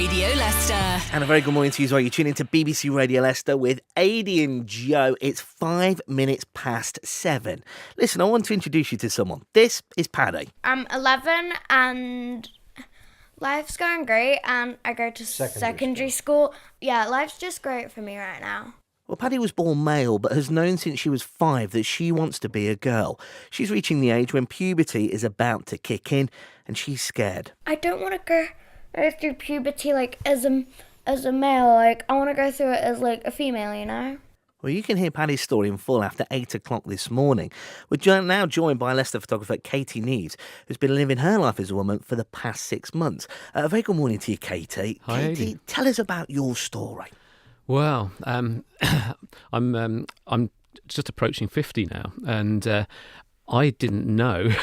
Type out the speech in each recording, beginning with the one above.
Radio Leicester. And a very good morning to you as well. You're tuning into BBC Radio Leicester with Adi and Joe. It's 5 minutes past 7. Listen, I want to introduce you to someone. This is Paddy. I'm 11 and life's going great, and I go to secondary school. Yeah, life's just great for me right now. Well, Paddy was born male, but has known since she was 5 that she wants to be a girl. She's reaching the age when puberty is about to kick in, and she's scared. I don't want to go through puberty like as a male. Like, I want to go through it as like a female, you know? Well, you can hear Paddy's story in full after 8 o'clock this morning. We're now joined by Leicester photographer Katie Neeves, who's been living her life as a woman for the past 6 months. A very good morning to you, Katie. Hi, Katie, Adi. tell us about your story. Well, I'm just approaching 50 now, and I didn't know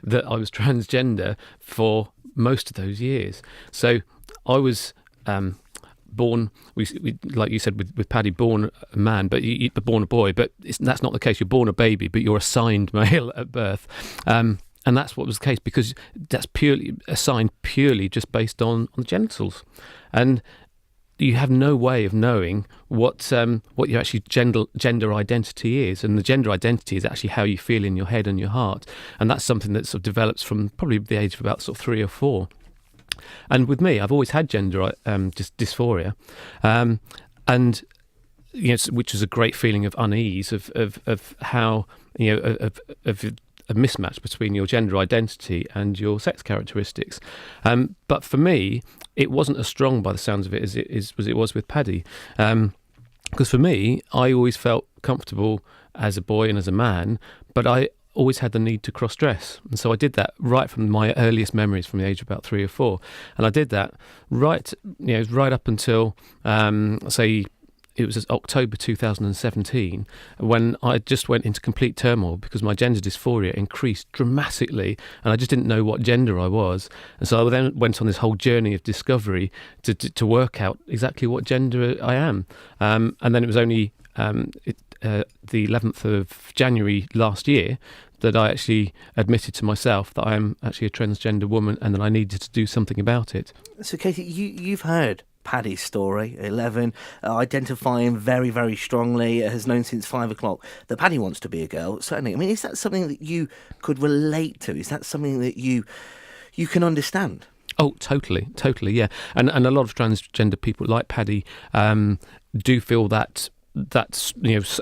that I was transgender for most of those years. So I was born, we like you said with Paddy, born a man, but you're born a boy. But that's not the case. You're born a baby, but you're assigned male at birth. And that's what was the case, because that's purely assigned purely just based on the genitals, and you have no way of knowing what your actually gender identity is, and the gender identity is actually how you feel in your head and your heart, and that's something that sort of develops from probably the age of about sort of 3 or 4. And with me, I've always had gender dysphoria, and which is a great feeling of unease of how of a mismatch between your gender identity and your sex characteristics. But for me, it wasn't as strong by the sounds of it as it was with Paddy. Because for me, I always felt comfortable as a boy and as a man, but I always had the need to cross-dress. And so I did that right from my earliest memories, from the age of about 3 or 4. And I did that right up until, say, it was October 2017, when I just went into complete turmoil because my gender dysphoria increased dramatically, and I just didn't know what gender I was. And so I then went on this whole journey of discovery to work out exactly what gender I am. And then it was only the 11th of January last year that I actually admitted to myself that I am actually a transgender woman, and that I needed to do something about it. So, Katie, you've heard Paddy's story, 11, identifying very, very strongly, has known since 5 o'clock that Paddy wants to be a girl, certainly. I mean, is that something that you could relate to? Is that something that you can understand? Oh, totally, yeah. And a lot of transgender people like Paddy do feel that's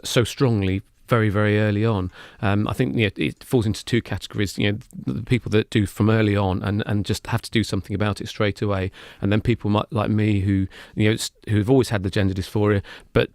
so strongly very, very early on. I think it falls into 2 categories. The people that do from early on and just have to do something about it straight away, and then people like me who've always had the gender dysphoria but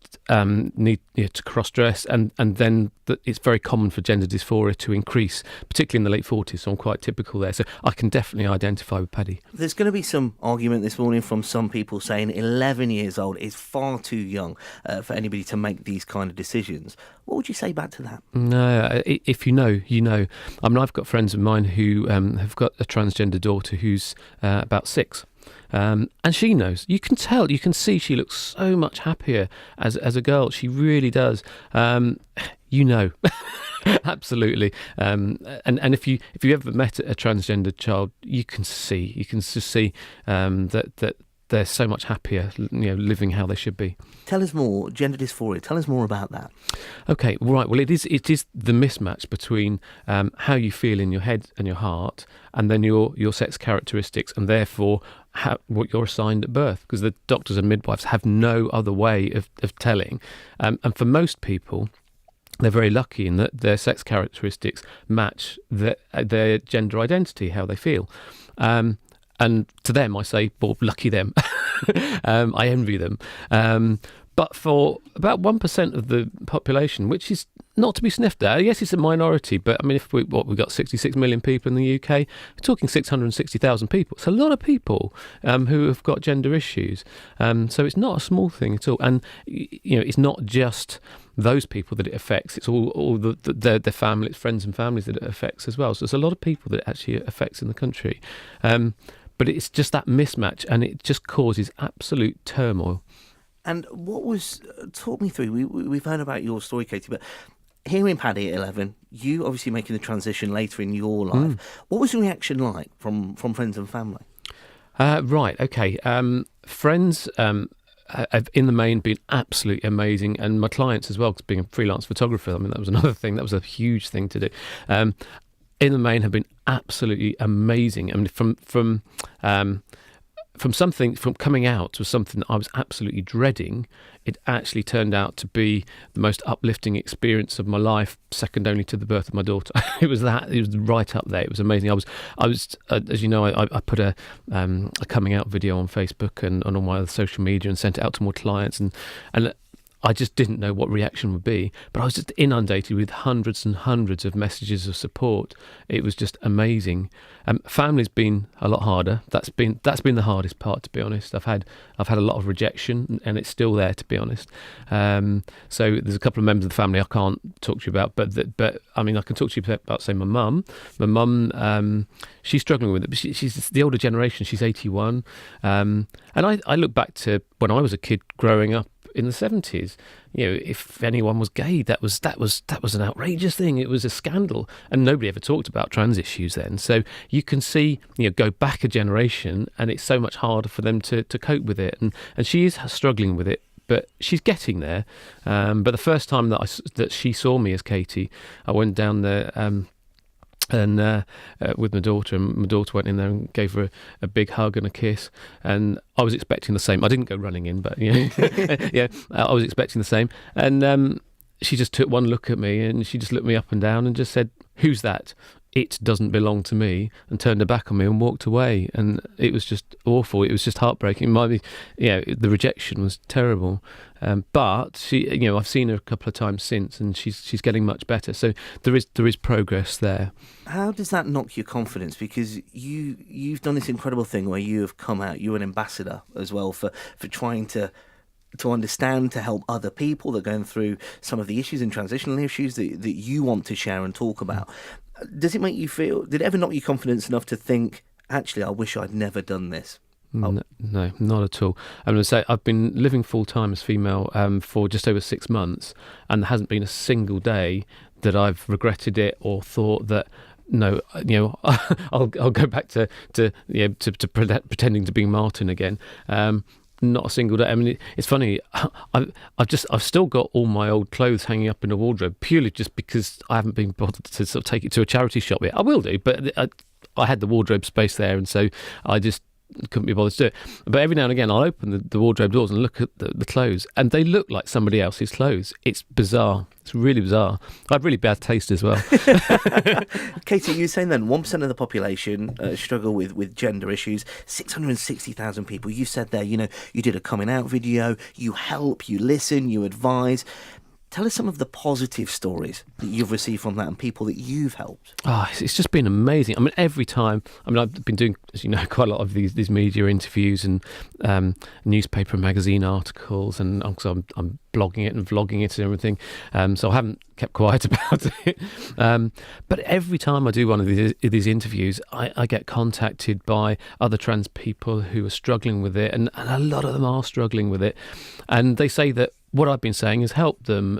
need to cross-dress, and then it's very common for gender dysphoria to increase, particularly in the late 40s. So I'm quite typical there. So I can definitely identify with Paddy. There's going to be some argument this morning from some people saying 11 years old is far too young for anybody to make these kind of decisions. What would you say back to that? No, if you know, you know. I mean, I've got friends of mine who have got a transgender daughter who's about 6. And she knows. You can tell, you can see she looks so much happier as a girl. She really does. Absolutely. And if you ever met a transgender child, you can just see that they're so much happier, living how they should be. Tell us more, gender dysphoria. Tell us more about that. Okay, right. Well, it is the mismatch between how you feel in your head and your heart, and then your sex characteristics, and therefore what you're assigned at birth. Because the doctors and midwives have no other way of telling. And for most people, they're very lucky in that their sex characteristics match their gender identity, how they feel. And to them, I say, well, lucky them. I envy them. But for about 1% of the population, which is not to be sniffed at, yes, it's a minority, but I mean, if we've got 66 million people in the UK, we're talking 660,000 people. It's a lot of people who have got gender issues. So it's not a small thing at all. And, it's not just those people that it affects. It's all their family, it's friends and families that it affects as well. So there's a lot of people that it actually affects in the country. But it's just that mismatch, and it just causes absolute turmoil. And talk me through, we've heard about your story, Katie, but hearing Paddy at 11, you obviously making the transition later in your life, what was the reaction like from friends and family? Right, okay. Friends have in the main been absolutely amazing, and my clients as well, because being a freelance photographer, I mean, that was another thing, that was a huge thing to do. In the main have been absolutely amazing. I mean, from coming out to something that I was absolutely dreading, it actually turned out to be the most uplifting experience of my life, second only to the birth of my daughter. It was right up there. It was amazing. I was as you know, I put a coming out video on Facebook and on all my other social media and sent it out to more clients, and I just didn't know what reaction would be, but I was just inundated with hundreds and hundreds of messages of support. It was just amazing. Family's been a lot harder. That's been the hardest part, to be honest. I've had a lot of rejection, and it's still there, to be honest. So there's a couple of members of the family I can't talk to you about, but I mean, I can talk to you about, say, my mum. My mum, she's struggling with it, but she's the older generation. She's 81, and I look back to when I was a kid growing up in the 70s. You know, if anyone was gay, that was an outrageous thing. It was a scandal, and nobody ever talked about trans issues then. So you can see, go back a generation, and it's so much harder for them to cope with it. And she is struggling with it, but she's getting there. But the first time that she saw me as Katie, I went down there and with my daughter, and my daughter went in there and gave her a big hug and a kiss, and I was expecting the same. I didn't go running in, but yeah, I was expecting the same. And she just took one look at me, and she just looked me up and down and just said, "Who's that? It doesn't belong to me," and turned her back on me and walked away. And it was just awful. It was just heartbreaking. The rejection was terrible. But she, I've seen her a couple of times since, and she's getting much better. So there is progress there. How does that knock your confidence? Because you've done this incredible thing where you have come out. You're an ambassador as well for trying to understand, to help other people that are going through some of the issues and transitional issues that you want to share and talk about. Does it make you feel, did it ever knock your confidence enough to think, actually, I wish I'd never done this? No, not at all. I'm going to say I've been living full-time as female for just over 6 months, and there hasn't been a single day that I've regretted it or thought that, no, I'll go back to pretending to be Martin again. Not a single day. I mean, it's funny. I've still got all my old clothes hanging up in a wardrobe purely just because I haven't been bothered to sort of take it to a charity shop yet. I will do, but I had the wardrobe space there, and so I just couldn't be bothered to do it. But every now and again, I'll open the wardrobe doors and look at the clothes, and they look like somebody else's clothes. It's bizarre. It's really bizarre. I have really bad taste as well. Katie, you were saying then 1% of the population struggle with gender issues. 660,000 people. You said there, you did a coming out video. You help, you listen, you advise. Tell us some of the positive stories that you've received from that and people that you've helped. It's just been amazing. I mean, every time. I mean, I've been doing, as you know, quite a lot of these media interviews and newspaper and magazine articles, and also I'm blogging it and vlogging it and everything. So I haven't kept quiet about it. But every time I do one of these interviews, I get contacted by other trans people who are struggling with it, and a lot of them are struggling with it. And they say that what I've been saying has helped them,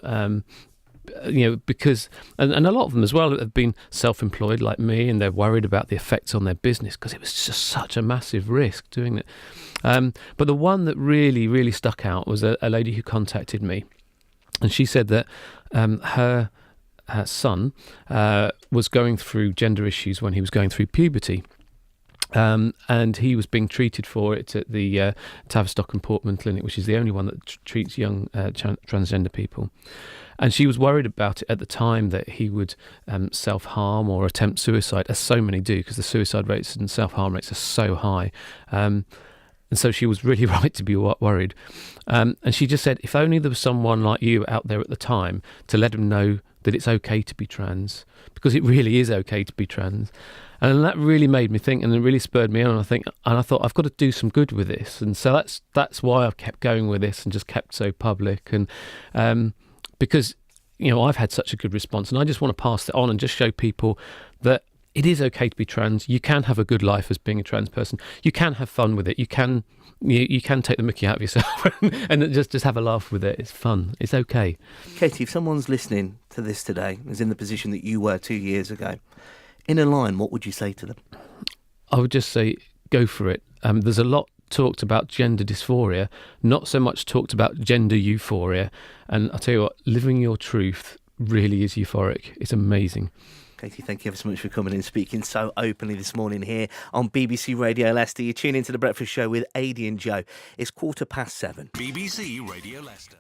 because, and a lot of them as well have been self-employed like me, and they're worried about the effects on their business because it was just such a massive risk doing it. But the one that really, really stuck out was a lady who contacted me, and she said that her son was going through gender issues when he was going through puberty. And he was being treated for it at the Tavistock and Portman Clinic, which is the only one that treats young transgender people. And she was worried about it at the time that he would self-harm or attempt suicide, as so many do, because the suicide rates and self-harm rates are so high. And so she was really right to be worried. And she just said, if only there was someone like you out there at the time to let him know that it's okay to be trans, because it really is okay to be trans. And that really made me think, and it really spurred me on. And I thought I've got to do some good with this. And so that's why I've kept going with this and just kept so public. And because I've had such a good response, and I just want to pass it on and just show people that it is okay to be trans. You can have a good life as being a trans person. You can have fun with it. You can take the mickey out of yourself and just have a laugh with it. It's fun. It's okay. Katie, if someone's listening to this today, is in the position that you were 2 years ago, in a line, what would you say to them? I would just say, go for it. There's a lot talked about gender dysphoria, not so much talked about gender euphoria. And I'll tell you what, living your truth really is euphoric. It's amazing. Katie, thank you ever so much for coming and speaking so openly this morning here on BBC Radio Leicester. You tune into The Breakfast Show with Adi and Joe. It's 7:15. BBC Radio Leicester.